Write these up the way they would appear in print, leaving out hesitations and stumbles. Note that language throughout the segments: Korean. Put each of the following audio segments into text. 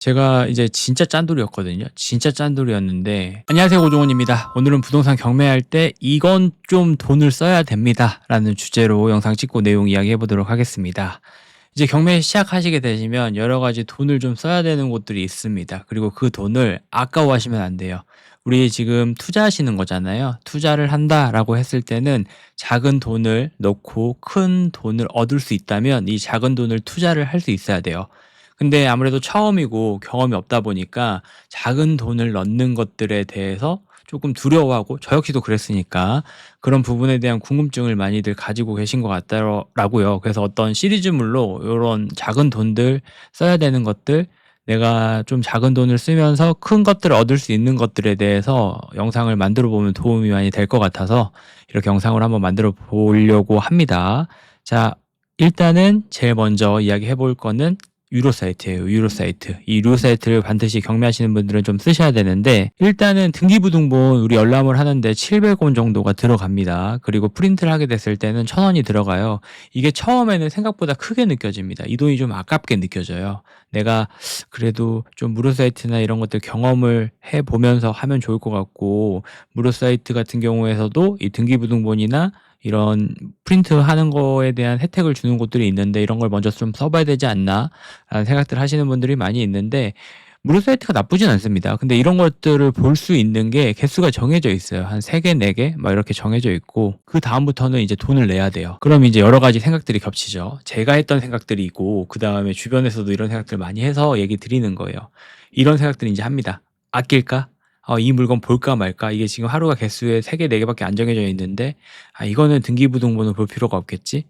제가 이제 진짜 짠돌이었거든요. 진짜 짠돌이었는데 안녕하세요, 고종원입니다. 오늘은 부동산 경매할 때 "이건 좀 돈을 써야 됩니다." 라는 주제로 영상 찍고 내용 이야기해 보도록 하겠습니다. 이제 경매 시작하시게 되시면 여러 가지 돈을 좀 써야 되는 곳들이 있습니다. 그리고 그 돈을 아까워하시면 안 돼요. 우리 지금 투자하시는 거잖아요. 투자를 한다라고 했을 때는 작은 돈을 넣고 큰 돈을 얻을 수 있다면 이 작은 돈을 투자를 할 수 있어야 돼요. 근데 아무래도 처음이고 경험이 없다 보니까 작은 돈을 넣는 것들에 대해서 조금 두려워하고, 저 역시도 그랬으니까 그런 부분에 대한 궁금증을 많이들 가지고 계신 것 같더라고요. 그래서 어떤 시리즈물로 요런 작은 돈들 써야 되는 것들, 내가 좀 작은 돈을 쓰면서 큰 것들을 얻을 수 있는 것들에 대해서 영상을 만들어 보면 도움이 많이 될 것 같아서 이렇게 영상을 한번 만들어 보려고 합니다. 자, 일단은 제일 먼저 이야기해 볼 거는 유로 사이트예요. 유로 사이트. 이 유로 사이트를 반드시 경매하시는 분들은 좀 쓰셔야 되는데, 일단은 등기부등본 우리 열람을 하는데 700원 정도가 들어갑니다. 그리고 프린트를 하게 됐을 때는 1,000원이 들어가요. 이게 처음에는 생각보다 크게 느껴집니다. 이 돈이 좀 아깝게 느껴져요. 내가 그래도 좀 무료 사이트나 이런 것들 경험을 해 보면서 하면 좋을 것 같고, 무료 사이트 같은 경우에서도 이 등기부등본이나 이런 프린트하는 거에 대한 혜택을 주는 곳들이 있는데 이런 걸 먼저 좀 써봐야 되지 않나 라는 생각들 하시는 분들이 많이 있는데, 무료 사이트가 나쁘진 않습니다. 근데 이런 것들을 볼 수 있는 게 개수가 정해져 있어요. 한 3개, 4개 막 이렇게 정해져 있고, 그다음부터는 이제 돈을 내야 돼요. 그럼 이제 여러 가지 생각들이 겹치죠. 제가 했던 생각들이 있고, 그다음에 주변에서도 이런 생각들 많이 해서 얘기 드리는 거예요. 이런 생각들을 이제 합니다. 아낄까? 이 물건 볼까 말까? 이게 지금 하루가 개수에 3개, 4 개밖에 안 정해져 있는데, 이거는 등기부등본을 볼 필요가 없겠지?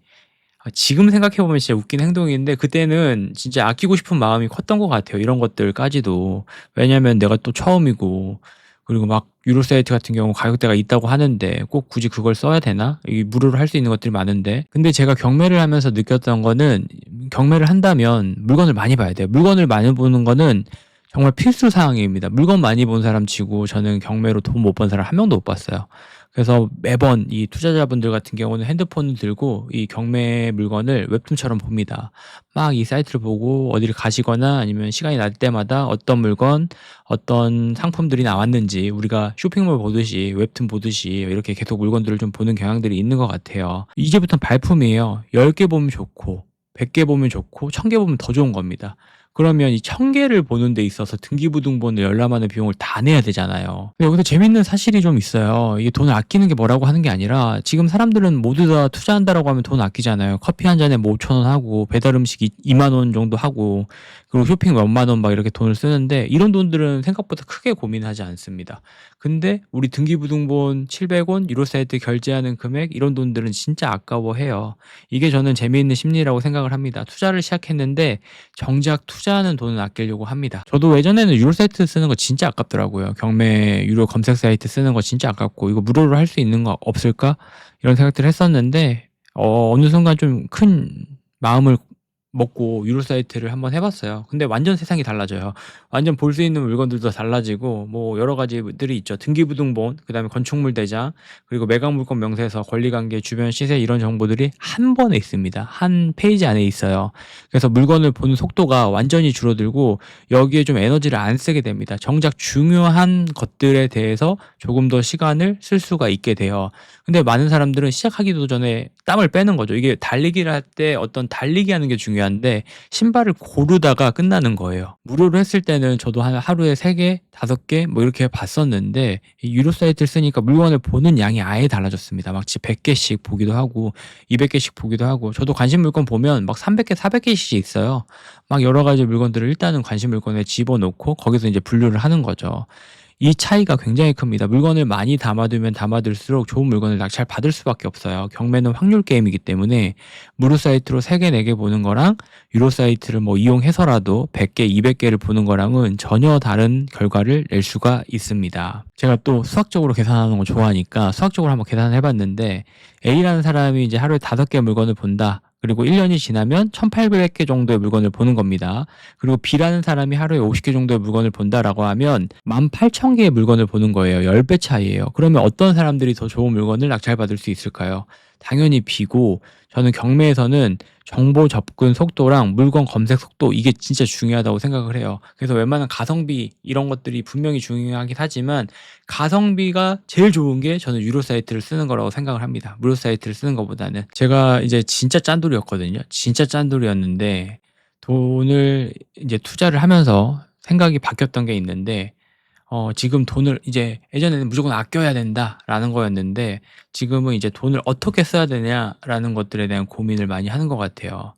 지금 생각해 보면 진짜 웃긴 행동인데, 그때는 진짜 아끼고 싶은 마음이 컸던 것 같아요, 이런 것들까지도. 왜냐면 내가 또 처음이고, 그리고 막 유로 사이트 같은 경우 가격대가 있다고 하는데 꼭 굳이 그걸 써야 되나? 이 무료로 할 수 있는 것들이 많은데. 근데 제가 경매를 하면서 느꼈던 거는, 경매를 한다면 물건을 많이 봐야 돼요. 물건을 많이 보는 거는 정말 필수 사항입니다. 물건 많이 본 사람 치고 저는 경매로 돈 못 번 사람 한 명도 못 봤어요. 그래서 매번 이 투자자분들 같은 경우는 핸드폰을 들고 이 경매 물건을 웹툰처럼 봅니다. 막 이 사이트를 보고 어디를 가시거나 아니면 시간이 날 때마다 어떤 물건, 어떤 상품들이 나왔는지, 우리가 쇼핑몰 보듯이 웹툰 보듯이 이렇게 계속 물건들을 좀 보는 경향들이 있는 것 같아요. 이제부터는 발품이에요. 10개 보면 좋고 100개 보면 좋고 1000개 보면 더 좋은 겁니다. 그러면 이 1000개를 보는 데 있어서 등기부등본을 열람하는 비용을 다 내야 되잖아요. 근데 여기서 재밌는 사실이 좀 있어요. 이게 돈을 아끼는 게 뭐라고 하는 게 아니라, 지금 사람들은 모두 다 투자한다라고 하면 돈 아끼잖아요. 커피 한 잔에 뭐 5,000원 하고 배달 음식 2만 원 정도 하고, 그리고 쇼핑 몇만 원 막 이렇게 돈을 쓰는데, 이런 돈들은 생각보다 크게 고민하지 않습니다. 근데 우리 등기부등본 700원 유로 사이트 결제하는 금액, 이런 돈들은 진짜 아까워해요. 이게 저는 재미있는 심리라고 생각을 합니다. 투자를 시작했는데 정작 투자하는 돈은 아끼려고 합니다. 저도 예전에는 유로 사이트 쓰는 거 진짜 아깝더라고요. 경매 유로 검색 사이트 쓰는 거 진짜 아깝고, 이거 무료로 할 수 있는 거 없을까? 이런 생각들을 했었는데, 어느 순간 좀 큰 마음을 먹고 유로 사이트를 한번 해봤어요. 근데 완전 세상이 달라져요. 완전 볼 수 있는 물건들도 달라지고, 뭐 여러 가지들이 있죠. 등기부등본, 그다음에 건축물 대장, 그리고 매각물건 명세서, 권리관계, 주변 시세, 이런 정보들이 한 번에 있습니다. 한 페이지 안에 있어요. 그래서 물건을 보는 속도가 완전히 줄어들고 여기에 좀 에너지를 안 쓰게 됩니다. 정작 중요한 것들에 대해서 조금 더 시간을 쓸 수가 있게 돼요. 근데 많은 사람들은 시작하기도 전에 땀을 빼는 거죠. 이게 달리기를 할 때 어떤 달리기 하는 게 중요한데, 신발을 고르다가 끝나는 거예요. 무료로 했을 때는 저도 한 하루에 3개, 5개 뭐 이렇게 봤었는데, 이 유료 사이트를 쓰니까 물건을 보는 양이 아예 달라졌습니다. 막 100개씩 보기도 하고 200개씩 보기도 하고, 저도 관심 물건 보면 막 300개, 400개씩 있어요. 막 여러 가지 물건들을 일단은 관심 물건에 집어넣고 거기서 이제 분류를 하는 거죠. 이 차이가 굉장히 큽니다. 물건을 많이 담아두면 담아둘수록 좋은 물건을 낙찰 받을 수밖에 없어요. 경매는 확률 게임이기 때문에 무료 사이트로 3개, 4개 보는 거랑 유료 사이트를 뭐 이용해서라도 100개, 200개를 보는 거랑은 전혀 다른 결과를 낼 수가 있습니다. 제가 또 수학적으로 계산하는 거 좋아하니까 수학적으로 한번 계산을 해봤는데, A라는 사람이 이제 하루에 5개 물건을 본다. 그리고 1년이 지나면 1800개 정도의 물건을 보는 겁니다. 그리고 B라는 사람이 하루에 50개 정도의 물건을 본다라고 하면 18,000개의 물건을 보는 거예요. 10배 차이예요. 그러면 어떤 사람들이 더 좋은 물건을 낙찰받을 수 있을까요? 당연히 B고, 저는 경매에서는 정보 접근 속도랑 물건 검색 속도, 이게 진짜 중요하다고 생각을 해요. 그래서 웬만한 가성비 이런 것들이 분명히 중요하긴 하지만 가성비가 제일 좋은 게 저는 유료 사이트를 쓰는 거라고 생각을 합니다. 무료 사이트를 쓰는 것보다는. 제가 이제 진짜 짠돌이었거든요. 진짜 짠돌이었는데 돈을 이제 투자를 하면서 생각이 바뀌었던 게 있는데, 지금 돈을 이제, 예전에는 '무조건 아껴야 된다.'라는 거였는데 지금은 이제 '돈을 어떻게 써야 되냐.'라는 것들에 대한 고민을 많이 하는 것 같아요.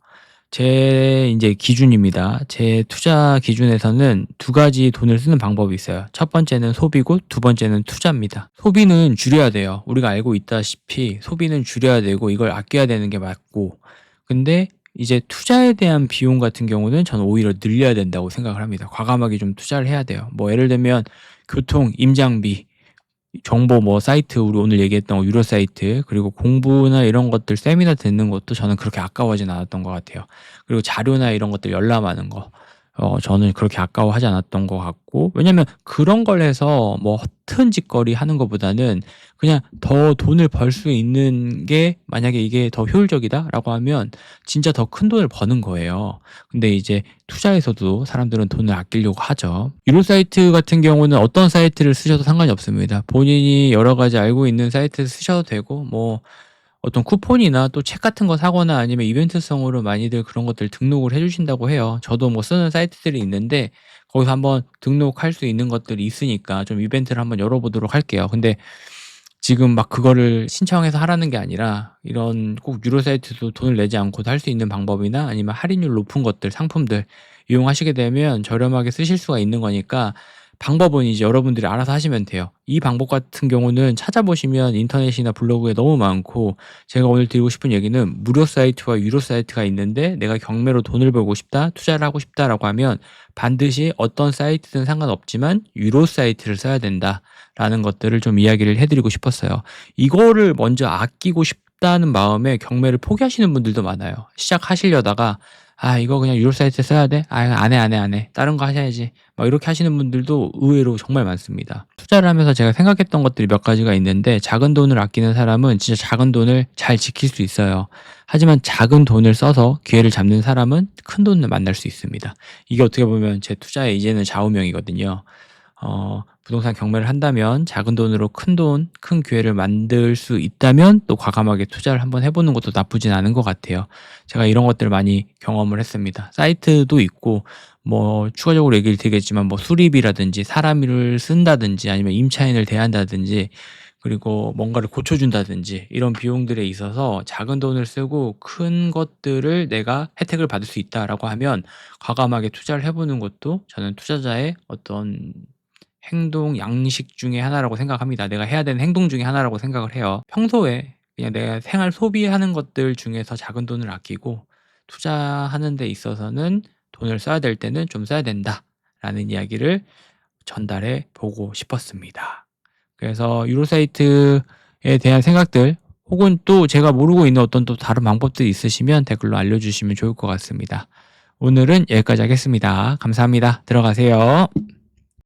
제 인제 기준입니다. 제 투자 기준에서는 두 가지 돈을 쓰는 방법이 있어요. 첫 번째는 소비고 두 번째는 투자입니다. 소비는 줄여야 돼요. 우리가 알고 있다시피 소비는 줄여야 되고 이걸 아껴야 되는 게 맞고, 근데 이제 투자에 대한 비용 같은 경우는 저는 오히려 늘려야 된다고 생각을 합니다. 과감하게 좀 투자를 해야 돼요. 뭐 예를 들면 교통, 임장비, 정보 뭐 사이트, 우리 오늘 얘기했던 유료 사이트, 그리고 공부나 이런 것들 세미나 듣는 것도 저는 그렇게 아까워하진 않았던 것 같아요. 그리고 자료나 이런 것들 열람하는 거, 저는 그렇게 아까워하지 않았던 것 같고, 왜냐면 그런 걸 해서 뭐 허튼 짓거리 하는 것보다는 그냥 더 돈을 벌 수 있는 게, 만약에 이게 더 효율적이다라고 하면 진짜 더 큰 돈을 버는 거예요. 근데 이제 투자에서도 사람들은 돈을 아끼려고 하죠. 유료 사이트 같은 경우는 어떤 사이트를 쓰셔도 상관이 없습니다. 본인이 여러 가지 알고 있는 사이트를 쓰셔도 되고, 뭐 어떤 쿠폰이나 또 책 같은 거 사거나 아니면 이벤트성으로 많이들 그런 것들 등록을 해 주신다고 해요. 저도 뭐 쓰는 사이트들이 있는데 거기서 한번 등록할 수 있는 것들이 있으니까 좀 이벤트를 한번 열어보도록 할게요. 근데 지금 막 그거를 신청해서 하라는 게 아니라, 이런 꼭 유료 사이트도 돈을 내지 않고도 할 수 있는 방법이나 아니면 할인율 높은 것들, 상품들 이용하시게 되면 저렴하게 쓰실 수가 있는 거니까, 방법은 이제 여러분들이 알아서 하시면 돼요. 이 방법 같은 경우는 찾아보시면 인터넷이나 블로그에 너무 많고, 제가 오늘 드리고 싶은 얘기는 무료 사이트와 유료 사이트가 있는데 내가 경매로 돈을 벌고 싶다, 투자를 하고 싶다라고 하면 반드시 어떤 사이트든 상관없지만 유료 사이트를 써야 된다라는 것들을 좀 이야기를 해드리고 싶었어요. 이거를 먼저 아끼고 싶다는 마음에 경매를 포기하시는 분들도 많아요. 시작하시려다가 이거 그냥 유료 사이트 써야 돼? 안 해. 다른 거 하셔야지. 막 이렇게 하시는 분들도 의외로 정말 많습니다. 투자를 하면서 제가 생각했던 것들이 몇 가지가 있는데, 작은 돈을 아끼는 사람은 진짜 작은 돈을 잘 지킬 수 있어요. 하지만 작은 돈을 써서 기회를 잡는 사람은 큰 돈을 만날 수 있습니다. 이게 어떻게 보면 제 투자의 이제는 좌우명이거든요. 부동산 경매를 한다면 작은 돈으로 큰 돈, 큰 기회를 만들 수 있다면 또 과감하게 투자를 한번 해보는 것도 나쁘진 않은 것 같아요. 제가 이런 것들을 많이 경험을 했습니다. 사이트도 있고, 뭐 추가적으로 얘기를 드리겠지만 뭐 수리비라든지 사람을 쓴다든지 아니면 임차인을 대한다든지, 그리고 뭔가를 고쳐준다든지 이런 비용들에 있어서 작은 돈을 쓰고 큰 것들을 내가 혜택을 받을 수 있다라고 하면 과감하게 투자를 해보는 것도 저는 투자자의 어떤 행동 양식 중에 하나라고 생각합니다. 내가 해야 되는 행동 중에 하나라고 생각을 해요. 평소에 그냥 내가 생활 소비하는 것들 중에서 작은 돈을 아끼고 투자하는 데 있어서는 돈을 써야 될 때는 좀 써야 된다라는 이야기를 전달해 보고 싶었습니다. 그래서 유로 사이트에 대한 생각들, 혹은 또 제가 모르고 있는 어떤 또 다른 방법들이 있으시면 댓글로 알려주시면 좋을 것 같습니다. 오늘은 여기까지 하겠습니다. 감사합니다. 들어가세요.